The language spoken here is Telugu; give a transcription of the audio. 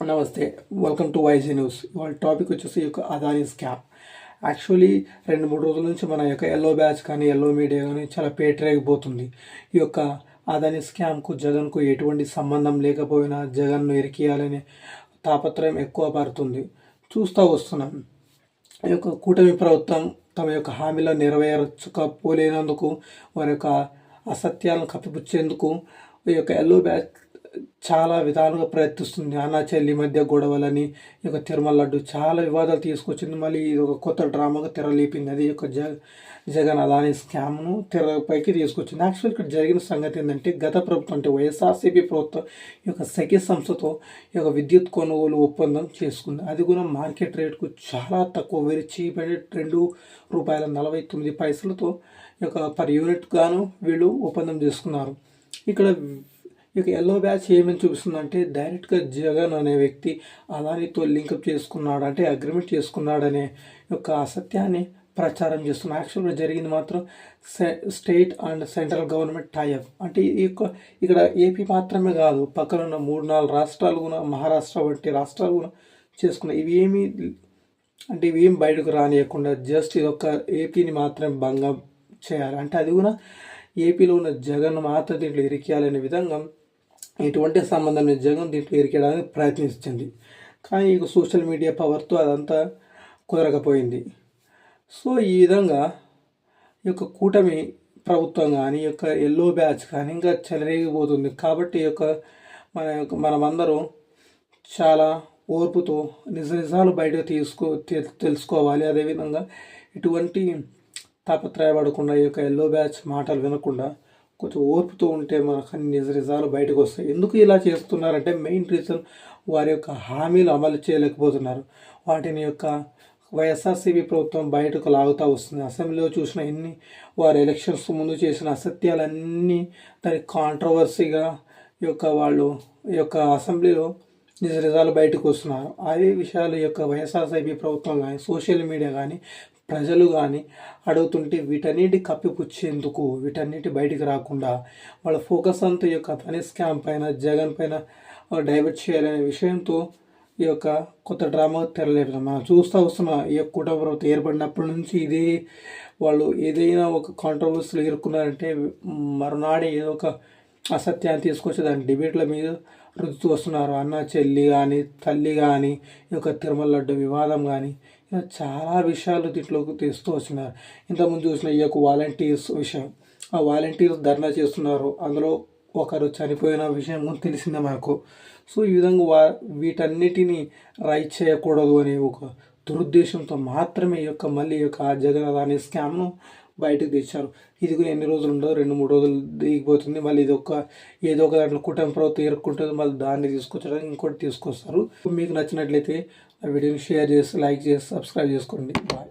నమస్తే, వెల్కమ్ టు వైజీ న్యూస్. ఇవాళ టాపిక్ వచ్చేసి ఈ యొక్క అదానీ స్కామ్. యాక్చువల్లీ 2-3 రోజుల నుంచి మన యొక్క ఎల్లో బ్యాచ్ కానీ ఎల్లో మీడియా కానీ చాలా పేటరేగిపోతుంది. ఈ యొక్క అదానీ స్కామ్కు జగన్కు ఎటువంటి సంబంధం లేకపోయినా జగన్ను ఇరికియాలనే తాపత్రయం ఎక్కువ పడుతుంది. చూస్తూ వస్తున్నాం. ఈ యొక్క కూటమి ప్రభుత్వం తమ యొక్క హామీలో నెరవేర్చకపోలేనందుకు వారి యొక్క అసత్యాలను కప్పిపుచ్చేందుకు ఈ యొక్క ఎల్లో బ్యాచ్ చాలా విధాలుగా ప్రయత్నిస్తుంది. అన్నా చెల్లి మధ్య గొడవలని, ఈ యొక్క తిరుమల లడ్డు చాలా వివాదాలు తీసుకొచ్చింది. మళ్ళీ ఇది ఒక కొత్త డ్రామాగా తెరలేపింది. అది యొక్క జగన్ అదానీ స్కామ్ను తెరపైకి తీసుకొచ్చింది. యాక్చువల్ ఇక్కడ జరిగిన సంగతి ఏంటంటే, గత ప్రభుత్వం అంటే వైఎస్ఆర్సీపీ ప్రభుత్వం ఈ యొక్క సఖీ సంస్థతో ఈ యొక్క విద్యుత్ కొనుగోలు ఒప్పందం చేసుకుంది. అది కూడా మార్కెట్ రేటుకు చాలా తక్కువ, వెరీ చీప్ అంటే ₹2.49 ఈ యొక్క పర్ యూనిట్ గాను వీళ్ళు ఒప్పందం చేసుకున్నారు. ఇక్కడ ఇక ఎల్లో బ్యాచ్ ఏమని చూపిస్తుందంటే, డైరెక్ట్గా జగన్ అనే వ్యక్తి అదానితో లింకప్ చేసుకున్నాడు, అంటే అగ్రిమెంట్ చేసుకున్నాడనే యొక్క అసత్యాన్ని ప్రచారం చేస్తున్నారు. యాక్చువల్గా జరిగింది మాత్రం state and central government tie up. అంటే ఇక్కడ ఏపీ మాత్రమే కాదు, పక్కన ఉన్న 3-4 రాష్ట్రాలు కూడా, మహారాష్ట్ర వంటి రాష్ట్రాలు కూడా చేసుకున్నాయి. ఇవేం బయటకు రానియకుండా జస్ట్ ఇది ఒక ఏపీని మాత్రమే భంగం చేయాలి. అంటే అది కూడా ఏపీలో ఉన్న జగన్ మాత్రం దీంట్లో ఇరికేయాలనే విధంగా ఎటువంటి సంబంధం లేదు జగన్ దీంట్లో ఇరికేయడానికి ప్రయత్నించింది. కానీ ఇక సోషల్ మీడియా పవర్తో అదంతా కుదరకపోయింది. సో ఈ విధంగా ఈ యొక్క కూటమి ప్రభుత్వం కానీ, ఈ యొక్క ఎల్లో బ్యాచ్ కానీ ఇంకా చెలరేగిపోతుంది. కాబట్టి మనమందరం చాలా ఓర్పుతో నిజాలు బయటకు తెలుసుకోవాలి. అదేవిధంగా ఇటువంటి తాపత్రయపడకుండా, ఈ యొక్క ఎల్లో బ్యాచ్ మాటలు వినకుండా కొంచెం ఓర్పుతో ఉంటే మనకు అన్ని నిజాలు బయటకు వస్తాయి. ఎందుకు ఇలా చేస్తున్నారంటే, మెయిన్ రీజన్ వారి యొక్క హామీలు అమలు చేయలేకపోతున్నారు. వాటిని యొక్క వైఎస్ఆర్సీపీ ప్రభుత్వం బయటకు లాగుతూ వస్తుంది. అసెంబ్లీలో చూసిన వారు ఎలక్షన్స్ ముందు చేసిన అసత్యాలన్నీ దాని కాంట్రవర్సీగా వాళ్ళు ఈ యొక్క అసెంబ్లీలో నిజాలు బయటకు వస్తున్నారు. అదే విషయాలు ఈ యొక్క వైఎస్ఆర్సీపీ ప్రభుత్వం కానీ, సోషల్ మీడియా కానీ, ప్రజలు కానీ అడుగుతుంటే వీటన్నిటి కప్పిపుచ్చేందుకు, వీటన్నిటి బయటికి రాకుండా వాళ్ళ ఫోకస్ అంతా ఈ యొక్క అదానీ స్కామ్ పైన, జగన్ పైన డైవర్ట్ చేయాలనే విషయంతో ఈ యొక్క కొత్త డ్రామా తెరలేపుతాం. మనం చూస్తూ వస్తున్నాం. ఈ యొక్క కూటమి ప్రభుత్వం ఏర్పడినప్పటి నుంచి వాళ్ళు ఏదైనా ఒక కాంట్రవర్సీలు ఎదుర్కొన్నారంటే మరునాడే ఏదో ఒక అసత్యాన్ని తీసుకొచ్చి దాని డిబేట్ల మీద రుద్దుతూ వస్తున్నారు. అన్న చెల్లి కానీ, తల్లి కానీ, ఈ యొక్క తిరుమల లడ్డు వివాదం కానీ, ఇలా చాలా విషయాలు దీంట్లోకి తెస్తూ వస్తున్నారు. ఇంతకుముందు చూసిన ఈ యొక్క వాలంటీర్స్ విషయం, ఆ వాలంటీర్స్ ధర్నా చేస్తున్నారు. అందులో ఒకరు చనిపోయిన విషయం కూడా తెలిసిందే మనకు. సో ఈ విధంగా వీటన్నిటిని రైట్ చేయకూడదు అనే ఒక దురుద్దేశంతో మాత్రమే మళ్ళీ జగన్ అదానీ స్కామ్ను బయటకు తెచ్చారు. ఇది కూడా ఎన్ని రోజులు ఉండదు, 2-3 రోజులు దిగిపోతుంది. మళ్ళీ ఏదో ఒక దాంట్లో కూటమి ప్రభుత్వం ఎరుక్కుంటుంది, మళ్ళీ దాన్ని తీసుకొచ్చడానికి ఇంకోటి తీసుకొస్తారు. మీకు నచ్చినట్లయితే ఆ వీడియోని షేర్ చేసి, లైక్ చేసి, సబ్స్క్రైబ్ చేసుకోండి. బాయ్.